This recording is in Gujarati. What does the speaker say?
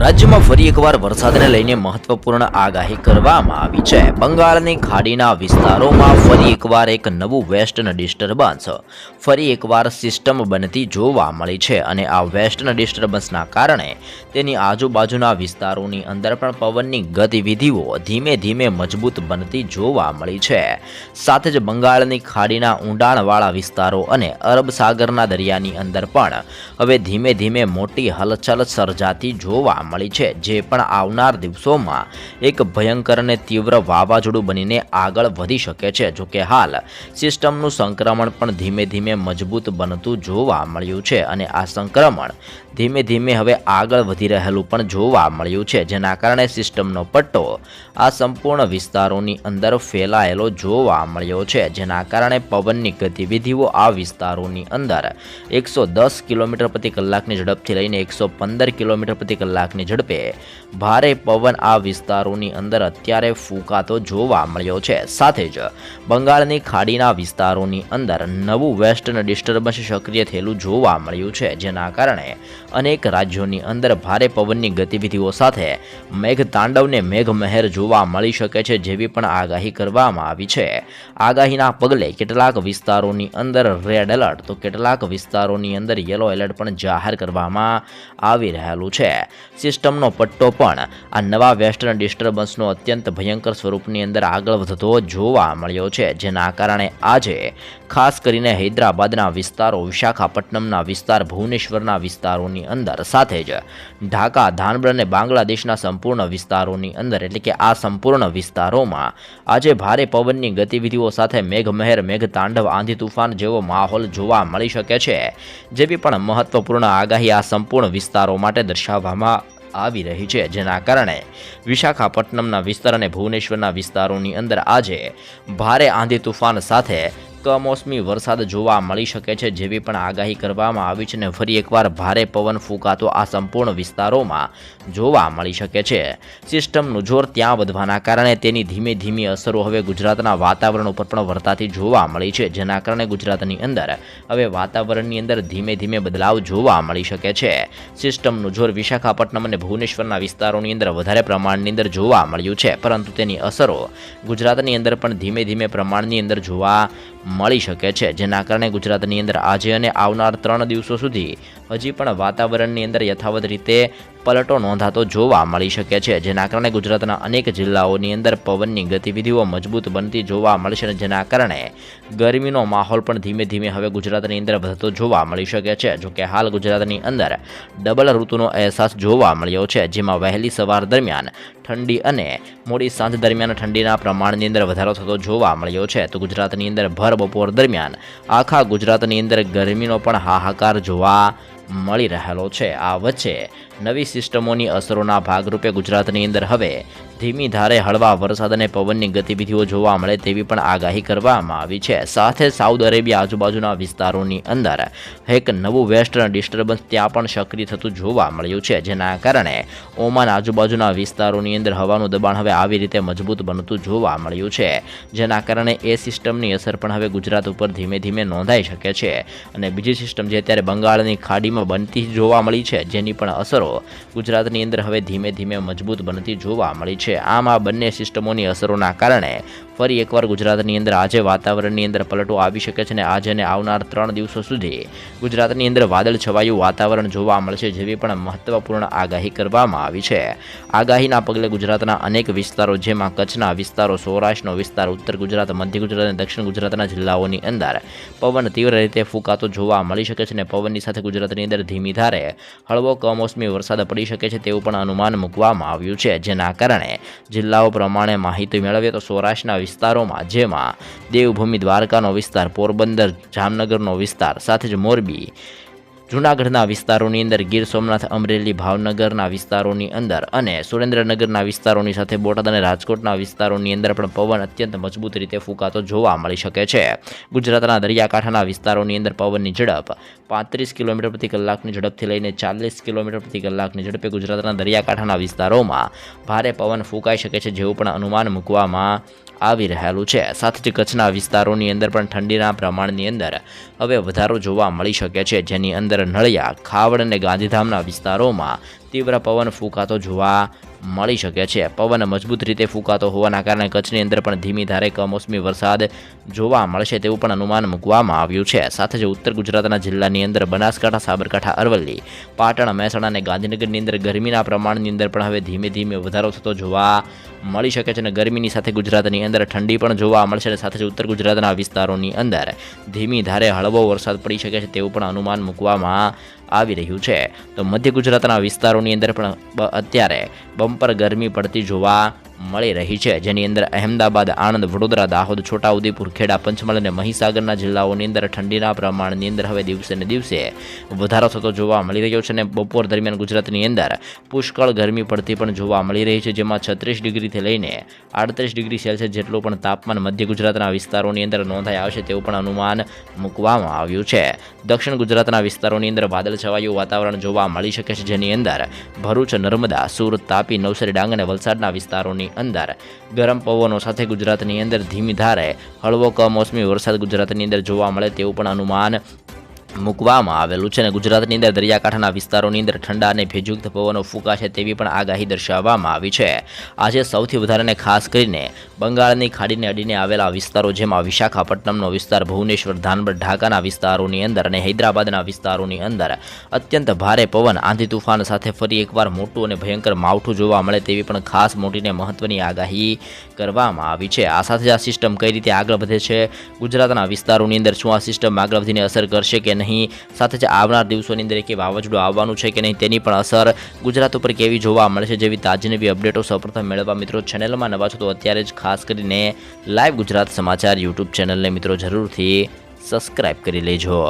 રાજ્યમાં ફરી એકવાર વરસાદને લઈને મહત્વપૂર્ણ આગાહી કરવામાં આવી છે। બંગાળની ખાડીના વિસ્તારોમાં ફરી એકવાર એક નવું વેસ્ટર્ન ડિસ્ટર્બન્સ ફરી એકવાર સિસ્ટમ બનતી જોવા મળી છે અને આ વેસ્ટર્ન ડિસ્ટર્બન્સના કારણે તેની આજુબાજુના વિસ્તારોની અંદર પણ પવનની ગતિવિધિઓ ધીમે ધીમે મજબૂત બનતી જોવા મળી છે। સાથે જ બંગાળની ખાડીના ઊંડાણવાળા વિસ્તારો અને અરબ સાગરના દરિયાની અંદર પણ હવે ધીમે ધીમે મોટી હલચલ સર્જાતી જોવા મળી છે, જે પણ આવનાર દિવસોમાં એક ભયંકર અને તીવ્ર વાવાઝોડું બનીને આગળ વધી શકે છે। જો કે હાલ સિસ્ટમનું સંક્રમણ પણ ધીમે ધીમે મજબૂત બનતું જોવા મળ્યું છે અને આ સંક્રમણ ધીમે ધીમે હવે આગળ વધી રહેલું પણ જોવા મળ્યું છે, જેના કારણે સિસ્ટમનો પટ્ટો આ સંપૂર્ણ વિસ્તારોની અંદર ફેલાયેલો જોવા મળ્યો છે, જેના કારણે પવનની ગતિવિધિઓ આ વિસ્તારોની અંદર 110 કિલોમીટર પ્રતિ કલાકની ઝડપથી લઈને 115 કિલોમીટર પ્રતિ કલાકની ઝડપે ભારે પવન આ વિસ્તારોની અંદર અત્યારે ફૂંકાતો જોવા મળ્યો છે। સાથે જ બંગાળની ખાડીના વિસ્તારોની અંદર નવું વેસ્ટર્ન ડિસ્ટર્બન્સ સક્રિય થયેલું જોવા મળ્યું છે, જેના કારણે અનેક રાજ્યોની અંદર ભારે પવનની ગતિવિધિઓ સાથે મેઘતાંડવને મેઘમહેર જોવા મળી શકે છે, જેવી પણ આગાહી કરવામાં આવી છે। આગાહીના પગલે કેટલાક વિસ્તારોની અંદર રેડ એલર્ટ તો કેટલાક વિસ્તારોની અંદર યલો એલર્ટ પણ જાહેર કરવામાં આવી રહેલું છે। સિસ્ટમનો પટ્ટો પણ આ નવા વેસ્ટર્ન ડિસ્ટર્બન્સનો અત્યંત ભયંકર સ્વરૂપની અંદર આગળ વધતો જોવા મળ્યો છે, જેના કારણે આજે ખાસ કરીને હૈદરાબાદના વિસ્તારો, વિશાખાપટ્ટનમના વિસ્તાર, ભુવનેશ્વરના વિસ્તારોની અંદર સાથે જ ઢાકા, ધાનબડ અને બાંગ્લાદેશના સંપૂર્ણ વિસ્તારોની અંદર એટલે કે આ સંપૂર્ણ વિસ્તારોમાં આજે ભારે પવનની ગતિવિધિઓ સાથે મેઘમહેર, મેઘતાંડવ, આંધી તુફાન જેવો માહોલ જોવા મળી શકે છે, જેવી પણ મહત્વપૂર્ણ આગાહી આ સંપૂર્ણ વિસ્તારો માટે દર્શાવવામાં આવી રહી છે, જેના કારણે વિશાખાપટ્ટનમના વિસ્તાર અને ભુવનેશ્વરના વિસ્તારોની અંદર આજે ભારે આંધી તુફાન સાથે કમોસમી વરસાદ જોવા મળી શકે છે, જેવી પણ આગાહી કરવામાં આવી છે અને ફરી એકવાર ભારે પવન ફૂંકાતો આ સંપૂર્ણ વિસ્તારોમાં જોવા મળી શકે છે। સિસ્ટમનું જોર ત્યાં વધવાના કારણે તેની ધીમે ધીમી અસરો હવે ગુજરાતના વાતાવરણ ઉપર પણ વર્તાતી જોવા મળી છે, જેના કારણે ગુજરાતની અંદર હવે વાતાવરણની અંદર ધીમે ધીમે બદલાવ જોવા મળી શકે છે। સિસ્ટમનું જોર વિશાખાપટ્ટનમ અને ભુવનેશ્વરના વિસ્તારોની અંદર વધારે પ્રમાણની અંદર જોવા મળ્યું છે, પરંતુ તેની અસરો ગુજરાતની અંદર પણ ધીમે ધીમે પ્રમાણની અંદર જોવા મળી શકે છે, જેના કારણે ગુજરાતની અંદર આજે અને આવનાર 3 દિવસો સુધી હજી પણ વાતાવરણની અંદર યથાવત રીતે પલટો નોંધાતો જોવા મળી શકે છે, જેના કારણે ગુજરાતના અનેક જિલ્લાઓની અંદર પવનની ગતિવિધિઓ મજબૂત બનતી જોવા મળશે અને જેના કારણે ગરમીનો માહોલ પણ ધીમે ધીમે હવે ગુજરાતની અંદર વધતો જોવા મળી શકે છે। જોકે હાલ ગુજરાતની અંદર ડબલ ઋતુનો અહેસાસ જોવા મળ્યો છે, જેમાં વહેલી સવાર દરમિયાન ઠંડી અને મોડી સાંજ દરમિયાન ઠંડીના પ્રમાણની અંદર વધારો થતો જોવા મળ્યો છે, તો ગુજરાતની અંદર ભર બપોર દરમિયાન આખા ગુજરાતની અંદર ગરમીનો પણ હાહાકાર જોવા મળી રહેલો છે। આ વચ્ચે નવી સિસ્ટમોની અસરોના ભાગરૂપે ગુજરાતની અંદર હવે ધીમી ધારે હળવા વરસાદ અને પવનની ગતિવિધિઓ જોવા મળે તેવી પણ આગાહી કરવામાં આવી છે। સાથે સાઉદી અરેબિયા આજુબાજુના વિસ્તારોની અંદર એક નવું વેસ્ટર્ન ડિસ્ટર્બન્સ ત્યાં પણ સક્રિય થતું જોવા મળ્યું છે, જેના કારણે ઓમાન આજુબાજુના વિસ્તારોની અંદર હવાનું દબાણ હવે આવી રીતે મજબૂત બનતું જોવા મળ્યું છે, જેના કારણે એ સિસ્ટમની અસર પણ હવે ગુજરાત ઉપર ધીમે ધીમે નોંધાઈ શકે છે અને બીજી સિસ્ટમ જે અત્યારે બંગાળની ખાડીમાં બનતી જોવા મળી છે, જેની પણ અસરો ગુજરાતની અંદર હવે ધીમે ધીમે મજબૂત બનતી જોવા મળી છે। આમ આ બંને સિસ્ટમોની અસરોના કારણે ફરી એકવાર ગુજરાતની અંદર આજે વાતાવરણની અંદર પલટો આવી શકે છે અને આજે અને આવનાર 3 દિવસો સુધી ગુજરાતની અંદર વાદળ છવાયું વાતાવરણ જોવા મળશે, જેવી પણ મહત્વપૂર્ણ આગાહી કરવામાં આવી છે। આગાહીના પગલે ગુજરાતના અનેક વિસ્તારો જેમાં કચ્છના વિસ્તારો, સૌરાષ્ટ્રનો વિસ્તાર, ઉત્તર ગુજરાત, મધ્ય ગુજરાત અને દક્ષિણ ગુજરાતના જિલ્લાઓની અંદર પવન તીવ્ર રીતે ફૂંકાતો જોવા મળી શકે છે અને પવનની સાથે ગુજરાતની અંદર ધીમી ધારે હળવો કમોસમી વરસાદ પડી શકે છે તેવું પણ અનુમાન મૂકવામાં આવ્યું છે, જેના કારણે જિલ્લાઓ પ્રમાણે માહિતી મેળવીએ તો સૌરાષ્ટ્રના વિસ્તારોમાં જેમાં દેવભૂમિ દ્વારકાનો વિસ્તાર, પોરબંદર, જામનગરનો વિસ્તાર સાથે જ મોરબી, જૂનાગઢના વિસ્તારોની અંદર, ગીર સોમનાથ, અમરેલી, ભાવનગરના વિસ્તારોની અંદર અને સુરેન્દ્રનગરના વિસ્તારોની સાથે બોટાદ અને રાજકોટના વિસ્તારોની અંદર પણ પવન અત્યંત મજબૂત રીતે ફૂંકાતો જોવા મળી શકે છે। ગુજરાતના દરિયાકાંઠાના વિસ્તારોની અંદર પવનની ઝડપ 35 કિલોમીટર પ્રતિ કલાકની ઝડપથી લઈને 40 કિલોમીટર પ્રતિ કલાકની ઝડપે ગુજરાતના દરિયાકાંઠાના વિસ્તારોમાં ભારે પવન ફૂંકાઈ શકે છે, જેવું પણ અનુમાન મૂકવામાં આવી રહેલું છે। સાથે જ કચ્છના વિસ્તારોની અંદર પણ ઠંડીના પ્રમાણની અંદર હવે વધારો જોવા મળી શકે છે, જેની અંદર અંદર નળિયા, ખાવડ અને ગાંધીધામના વિસ્તારોમાં તીવ્ર પવન ફૂંકાતો જોવા મળી શકે છે. પવન મજબૂત રીતે ફૂંકાતો હોવાના કારણે કચ્છની અંદર પણ ધીમી ધારે કમોસમી વરસાદ જોવા મળશે તેવું પણ અનુમાન મૂકવામાં આવ્યું છે. સાથે જ ઉત્તર ગુજરાતના જિલ્લાની અંદર બનાસકાંઠા, સાબરકાંઠા, અરવલ્લી, પાટણ, મહેસાણા અને ગાંધીનગરની અંદર ગરમીના પ્રમાણની અંદર પણ હવે ધીમે ધીમે વધારો થતો જોવા મળી શકે છે અને ગરમીની સાથે ગુજરાતની અંદર ઠંડી પણ જોવા મળશે અને સાથે જ ઉત્તર ગુજરાતના વિસ્તારોની અંદર ધીમી ધારે હળવો વરસાદ પડી શકે છે તેવું પણ અનુમાન મૂકવામાં આવી રહ્યું છે. તો મધ્ય ગુજરાતના વિસ્તારોની અંદર પણ અત્યારે બમ્પર ગરમી પડતી જોવા મળી રહી છે, જેની અંદર અહેમદાબાદ, આણંદ, વડોદરા, દાહોદ, છોટાઉદેપુર, ખેડા, પંચમહાલ અને મહીસાગરના જિલ્લાઓની અંદર ઠંડીના પ્રમાણની અંદર હવે દિવસે ને દિવસે વધારો થતો જોવા મળી રહ્યો છે અને બપોર દરમિયાન ગુજરાતની અંદર પુષ્કળ ગરમી પડતી પણ જોવા મળી રહી છે, જેમાં 36 ડિગ્રીથી લઈને 38 ડિગ્રી સેલ્સિયસ જેટલું પણ તાપમાન મધ્ય ગુજરાતના વિસ્તારોની અંદર નોંધાઈ આવશે તેવું પણ અનુમાન મૂકવામાં આવ્યું છે. દક્ષિણ ગુજરાતના વિસ્તારોની અંદર વાદળછવાયું વાતાવરણ જોવા મળી શકે છે, જેની અંદર ભરૂચ, નર્મદા, સુરત, તાપી, નવસારી, ડાંગ અને વલસાડના વિસ્તારોની અંદર ગરમ પવનો સાથે ગુજરાતની અંદર ધીમી ધારે હળવો કમોસમી વરસાદ ગુજરાતની અંદર જોવા મળે તેવું પણ અનુમાન મૂકવામાં આવેલું છે અને ગુજરાતની અંદર દરિયાકાંઠાના વિસ્તારોની અંદર ઠંડા અને ભેજયુક્ત પવનો ફૂંકાશે તેવી પણ આગાહી દર્શાવવામાં આવી છે. આજે સૌથી વધારે ખાસ કરીને બંગાળની ખાડીને અડીને આવેલા વિસ્તારો, જેમાં વિશાખાપટ્ટનમનો વિસ્તાર, ભુવનેશ્વર, ધાનબડ, ઢાકાના વિસ્તારોની અંદર અને હૈદરાબાદના વિસ્તારોની અંદર અત્યંત ભારે પવન, આંધી તુફાન સાથે ફરી એકવાર મોટું અને ભયંકર માવઠું જોવા મળે તેવી પણ ખાસ મોટીને મહત્વની આગાહી કરવામાં આવી છે. આ સાથે આ સિસ્ટમ કઈ રીતે આગળ વધે છે ગુજરાતના વિસ્તારોની અંદર, શું આ સિસ્ટમ આગળ વધીને અસર કરશે કે નહીં, સાથે જ આવનાર દિવસોની અંદર કે વાવાઝોડું આવવાનું છે કે નહીં તેની પણ અસર ગુજરાત ઉપર કેવી જોવા મળશે, જેવી તાજી નવી અપડેટો સૌપ્રથમ મેળવવા મિત્રો ચેનલમાં નવા છો તો અત્યારે જ ખાસ કરીને લાઈવ ગુજરાત સમાચાર યુટ્યુબ ચેનલને મિત્રો જરૂરથી સબસ્ક્રાઈબ કરી લેજો.